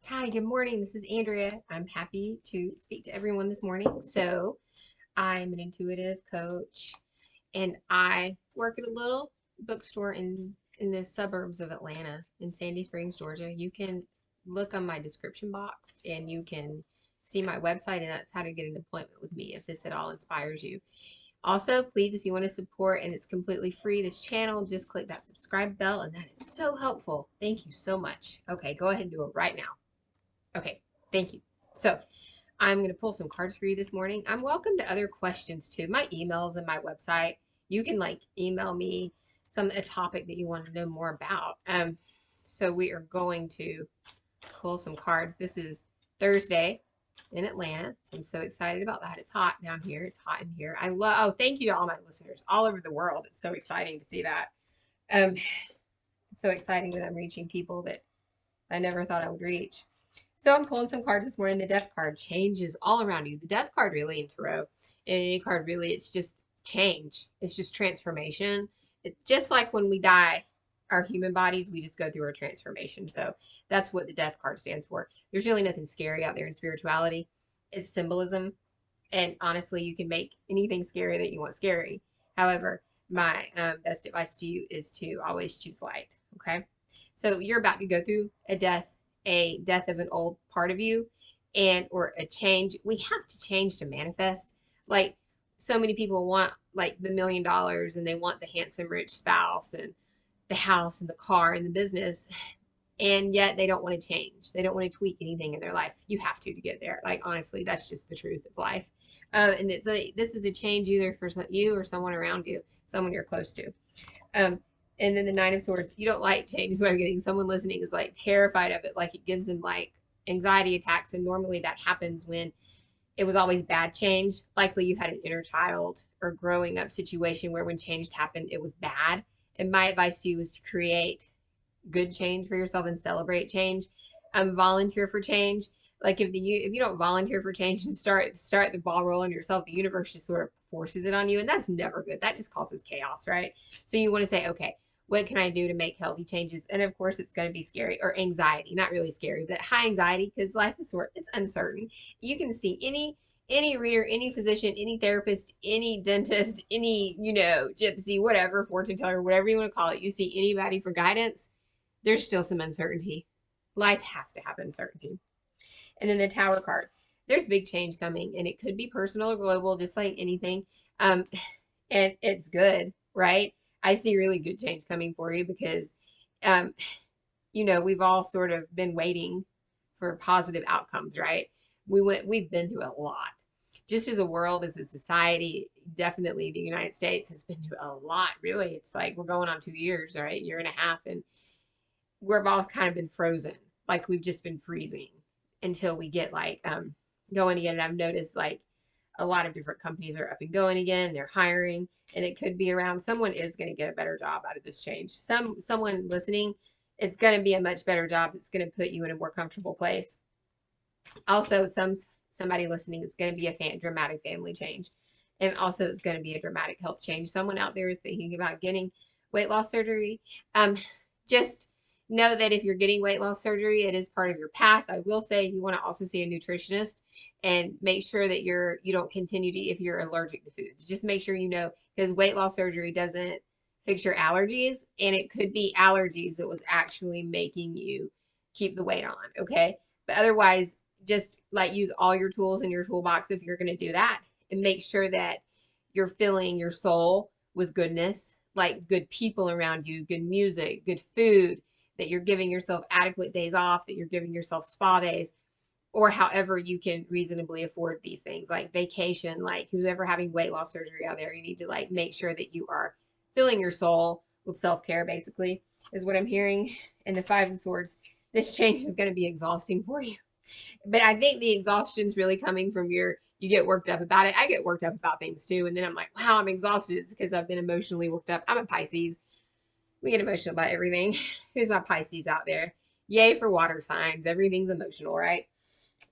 Hi, good morning. This is Andrea. I'm happy to speak to everyone this morning. I'm an intuitive coach and I work at a little bookstore in the suburbs of Atlanta in Sandy Springs, Georgia. You can look on my description box and you can see my website, and that's how to get an appointment with me if this at all inspires you. Also, please, if you want to support and it's completely free, this channel, just click that subscribe bell, and that is so helpful. Thank you so much. Okay, go ahead and do it right now. Okay, thank you. So I'm going to pull some cards for you this morning. I'm welcome to other questions too. My emails and my website. You can email me a topic that you want to know more about. So we are going to pull some cards. This is Thursday in Atlanta. So I'm so excited about that. It's hot down here. It's hot in here. Oh, thank you to all my listeners all over the world. It's so exciting to see that. Um, it's so exciting that I'm reaching people that I never thought I would reach. So I'm pulling some cards this morning. The death card changes all around you. The death card really in tarot, and any card really, it's just change. It's just transformation. It's just like when we die, our human bodies, we just go through a transformation. So that's what the death card stands for. There's really nothing scary out there in spirituality. It's symbolism. And honestly, you can make anything scary that you want scary. However, my best advice to you is to always choose light. Okay. So you're about to go through a death of an old part of you, and or a change. We have to change to manifest. Like, so many people want like the $1 million, and they want the handsome rich spouse and the house and the car and the business, and yet they don't want to change. They don't want to tweak anything in their life. You have to get there. Like, honestly, that's just the truth of life. And this is a change either for you or someone around you, someone you're close to. Um, and then the Nine of Swords. You don't like change, is what I'm getting. Someone listening is like terrified of it. Like, it gives them like anxiety attacks. And normally that happens when it was always bad change. Likely you had an inner child or growing up situation where when change happened, it was bad. And my advice to you is to create good change for yourself and celebrate change. Volunteer for change. Like, if you don't volunteer for change and start the ball rolling yourself, the universe just sort of forces it on you, and that's never good. That just causes chaos, right? So you want to say, okay, what can I do to make healthy changes? And of course, it's going to be scary or anxiety, not really scary, but high anxiety, because life is it's uncertain. You can see any reader, any physician, any therapist, any dentist, any gypsy, whatever, fortune teller, whatever you want to call it. You see anybody for guidance, there's still some uncertainty. Life has to have uncertainty. And then the Tower card. There's big change coming, and it could be personal or global, just like anything. Um, and it's good, right? I see really good change coming for you because, um, we've all sort of been waiting for positive outcomes, right? We've been through a lot. Just as a world, as a society, definitely the United States has been through a lot, really. It's like we're going on 2 years, right? Year and a half. And we've all kind of been frozen. Like, we've just been freezing until we get going again. And I've noticed like a lot of different companies are up and going again. They're hiring, and it could be around someone is going to get a better job out of this change. Someone listening, it's going to be a much better job. It's going to put you in a more comfortable place. Also, somebody listening, it's going to be a dramatic family change, and also it's going to be a dramatic health change. Someone out there is thinking about getting weight loss surgery. Just know that if you're getting weight loss surgery, it is part of your path. I will say you want to also see a nutritionist and make sure that you don't continue to, if you're allergic to foods, just make sure because weight loss surgery doesn't fix your allergies, and it could be allergies that was actually making you keep the weight on. Okay. But otherwise, just like use all your tools in your toolbox if you're going to do that, and make sure that you're filling your soul with goodness, like good people around you, good music, good food, that you're giving yourself adequate days off, that you're giving yourself spa days, or however you can reasonably afford these things, like vacation. Like, who's ever having weight loss surgery out there, you need to like make sure that you are filling your soul with self-care, basically, is what I'm hearing. And the Five of Swords, this change is going to be exhausting for you, but I think the exhaustion is really coming from you get worked up about it. I get worked up about things too. And then I'm like, wow, I'm exhausted. It's because I've been emotionally worked up. I'm a Pisces. We get emotional about everything. Who's my Pisces out there? Yay for water signs. Everything's emotional, right?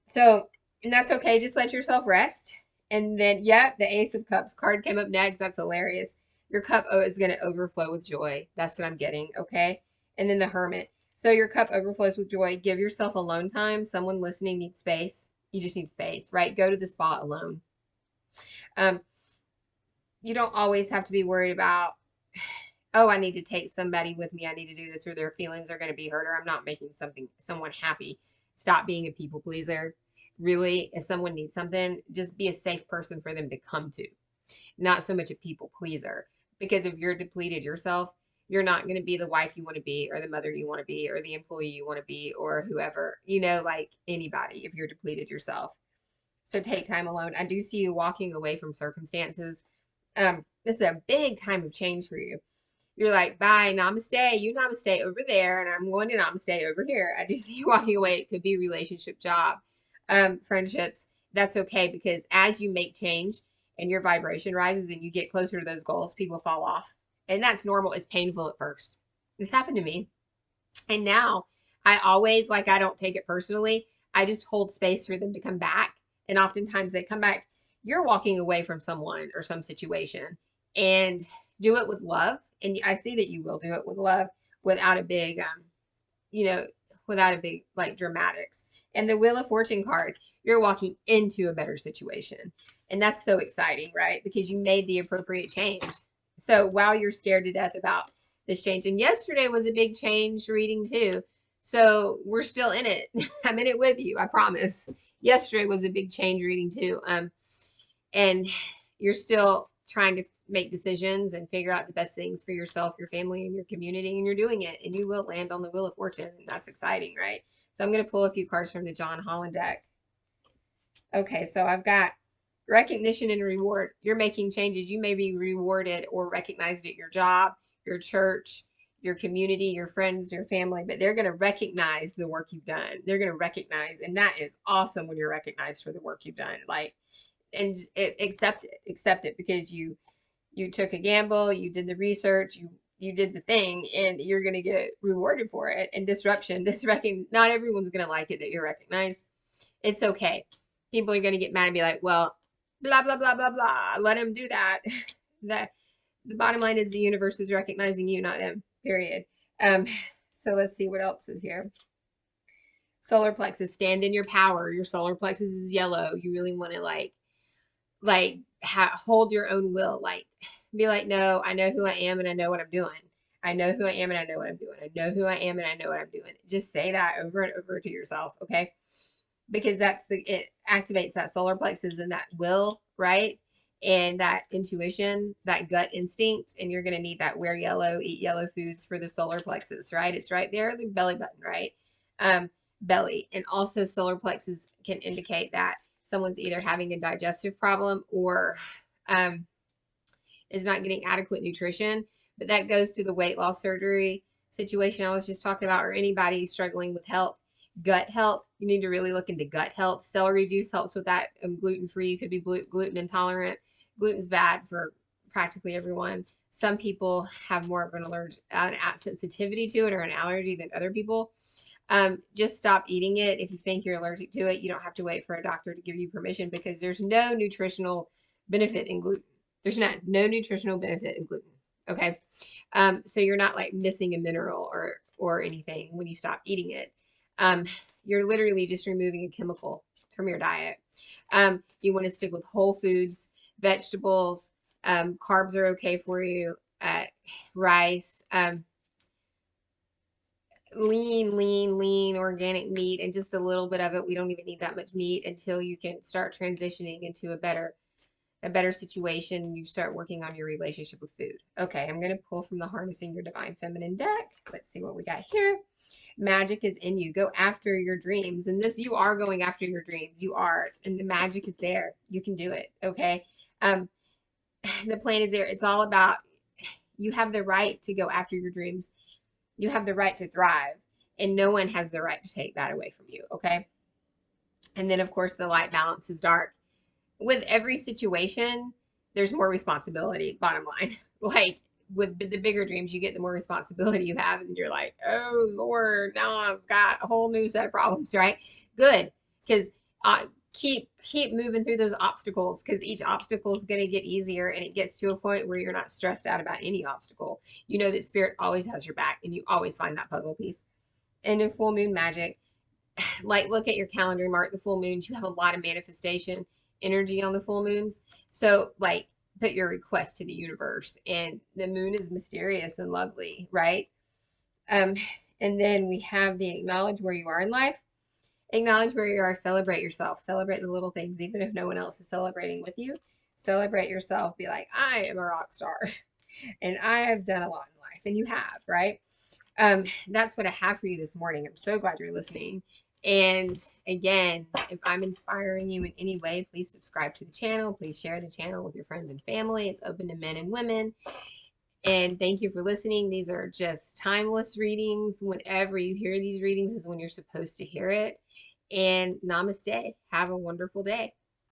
So, and that's okay. Just let yourself rest. And then, yeah, the Ace of Cups card came up next. That's hilarious. Your cup is going to overflow with joy. That's what I'm getting. Okay. And then the Hermit. So your cup overflows with joy. Give yourself alone time. Someone listening needs space. You just need space, right? Go to the spa alone. Um, you don't always have to be worried about, oh, I need to take somebody with me. I need to do this, or their feelings are going to be hurt, or I'm not making someone happy. Stop being a people pleaser. Really, if someone needs something, just be a safe person for them to come to, not so much a people pleaser. Because if you're depleted yourself, you're not going to be the wife you want to be, or the mother you want to be, or the employee you want to be, or whoever, like anybody, if you're depleted yourself. So take time alone. I do see you walking away from circumstances. This is a big time of change for you. You're like, bye, namaste, you namaste over there, and I'm going to namaste over here. I do see you walking away. It could be relationship, job, friendships. That's okay, because as you make change and your vibration rises and you get closer to those goals, people fall off. And that's normal. It's painful at first. This happened to me. And now I don't take it personally. I just hold space for them to come back. And oftentimes they come back. You're walking away from someone or some situation, and do it with love. And I see that you will do it with love, without a big, you know, without a big like dramatics. And the Wheel of Fortune card, you're walking into a better situation. And that's so exciting, right? Because you made the appropriate change. So while you're scared to death about this change, and yesterday was a big change reading too. So we're still in it. I'm in it with you, I promise. Yesterday was a big change reading too. And you're still trying to make decisions and figure out the best things for yourself, your family, and your community, and you're doing it, and you will land on the Wheel of Fortune, and that's exciting, right? So I'm going to pull a few cards from the John Holland deck. Okay, so I've got recognition and reward. You're making changes. You may be rewarded or recognized at your job, your church, your community, your friends, your family, but they're going to recognize the work you've done. They're going to recognize, and that is awesome when you're recognized for the work you've done. Like, and accept it, because you took a gamble, you did the research, you did the thing, and you're going to get rewarded for it. And disruption, not everyone's going to like it that you're recognized. It's okay. People are going to get mad and be like, well, blah blah blah blah blah, let them do that. That the bottom line is the universe is recognizing you, not them, period. So let's see what else is here. Solar plexus, stand in your power. Your solar plexus is yellow. You really want to hold your own will, like be like, no, I know who I am and I know what I'm doing. I know who I am and I know what I'm doing. I know who I am and I know what I'm doing. Just say that over and over to yourself, okay? Because it activates that solar plexus and that will, right? And that intuition, that gut instinct, and you're going to need that. Wear yellow, eat yellow foods for the solar plexus, right? It's right there, the belly button, right? Belly. And also solar plexus can indicate that someone's either having a digestive problem or is not getting adequate nutrition. But that goes to the weight loss surgery situation I was just talking about, or anybody struggling with health. Gut health, you need to really look into gut health. Celery juice helps with that. Gluten-free, you could be gluten intolerant. Gluten's bad for practically everyone. Some people have more of an sensitivity to it or an allergy than other people. Just stop eating it. If you think you're allergic to it, you don't have to wait for a doctor to give you permission, because there's no nutritional benefit in gluten. There's no nutritional benefit in gluten. Okay. So you're not like missing a mineral or anything when you stop eating it. You're literally just removing a chemical from your diet. You want to stick with whole foods, vegetables, carbs are okay for you, rice, lean organic meat, and just a little bit of it. We don't even need that much meat until you can start transitioning into a better situation. You start working on your relationship with food. Okay, I'm going to pull from the Harnessing Your Divine Feminine deck. Let's see what we got here. Magic is in you. Go after your dreams. And this, you are going after your dreams. You are. And the magic is there. You can do it. Okay. The plan is there. It's all about, you have the right to go after your dreams. You have the right to thrive, and no one has the right to take that away from you, okay? And then, of course, the light balances dark. With every situation, there's more responsibility, bottom line. Like, with the bigger dreams you get, the more responsibility you have, and you're like, oh, Lord, now I've got a whole new set of problems, right? Good, because keep moving through those obstacles, because each obstacle is going to get easier, and it gets to a point where you're not stressed out about any obstacle. You know that Spirit always has your back, and you always find that puzzle piece. And in full moon magic, like look at your calendar, mark the full moons. You have a lot of manifestation energy on the full moons. So like put your request to the universe, and the moon is mysterious and lovely, right? Um, and then we have the acknowledge where you are in life. Acknowledge where you are, celebrate yourself, celebrate the little things, even if no one else is celebrating with you. Celebrate yourself, be like, I am a rock star and I have done a lot in life, and you have, right? That's what I have for you this morning. I'm so glad you're listening. And again, if I'm inspiring you in any way, please subscribe to the channel. Please share the channel with your friends and family. It's open to men and women. And thank you for listening. These are just timeless readings. Whenever you hear these readings is when you're supposed to hear it. And namaste. Have a wonderful day.